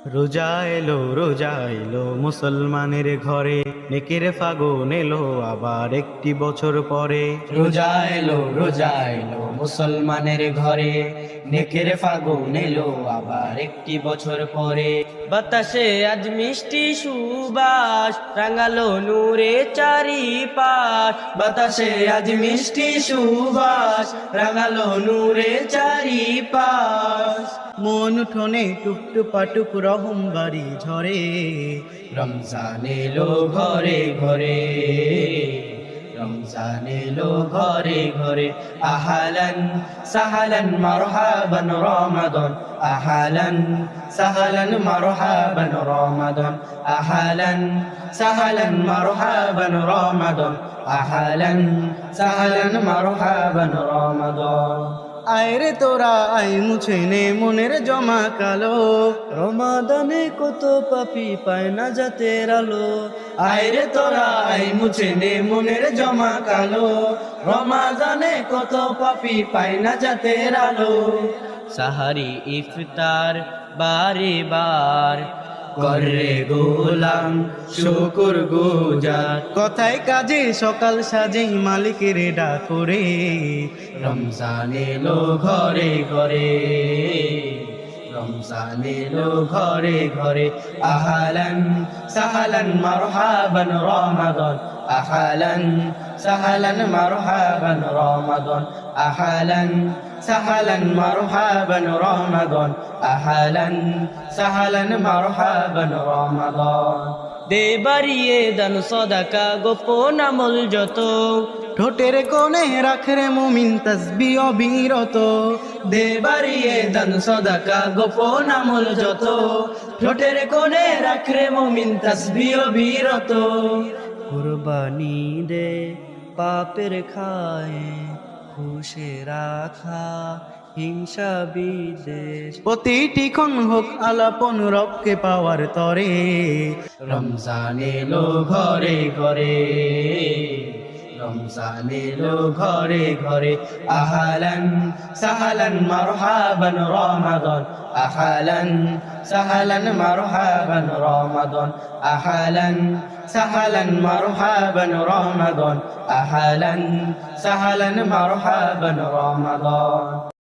রোজা এলো মুসলমানের ঘরে, নেকের ফাগুন এলো আবার একটি বছর পরে। রোজা এলো মুসলমানের ঘরে, নেকের ফাগুন এলো আবার একটি বছর পরে। বাতাসে আজ মিষ্টি সুবাস, রাঙালো নূরে চারিপাশ। বাতাসে আজ মিষ্টি সুবাস, রাঙালো নূরে চারিপাশ। মন উঠোনে টুকটুপা টুক রহম বাড়ি ঝরে। রমজান এলো ঘরে ঘরে, রমজান এলো ঘরে ঘরে। আহালান সাহালান মারহাবান রমাদান, আহালান সাহালান মারহাবান রমাদান, আহালান সাহালান মারহাবান রমাদান, আহালান সাহালান মারহাবান রমাদান। আয়রে তোরা আই মুছে নে মনের জমা কালো, রমাদানে কত পাপি পায় না জাতের আলো। আয়রে তোরা আই মুছে নে মনের জমা কালো, রমাদানে কত পাপি পায় না জাতের আলো। সাহারি ইফতার বারে বার, করে গোলাম শুকুর গুজার। কথায় কাজে সকাল সাজে মালিকের ডাক করে। রমজান এলো ঘরে ঘরে, রমজান এলো ঘরে ঘরে। আহালান সাহালান মারহাবান রমাদান, আহালান সাহালান মারহাবান রমাদান, আহালান সাহালান মারহাবান রমাদান, আহালান সাহালান মারহাবান রমাদান। দে বাড়িয়ে দান সদাকা গোপন আমল যত, ঠোঁটের কোণে রাখরে মুমিন তাসবিহ অবিরত। দে বাড়িয়ে দান সদাকা গোপন আমল যত, ঠোঁটের কোণে রাখরে মুমিন তাসবিহ বিরত। কুরবানি দে পাপের খায়, খুশে রাখা হিংসা বিদ্বেষ। প্রতিটি ক্ষণ হোক আলাপন রবকে পাওয়ার তরে। রমজান এলো ঘরে ঘরে, রমজান এলো ঘরে ঘরে। আহালান সাহালান মারহাবান রমাদান, আহালান সাহালান মারহাবান রমাদান, আহালান সাহালান মারহাবান রমাদান, আহালান সাহালান মারহাবান রমাদান।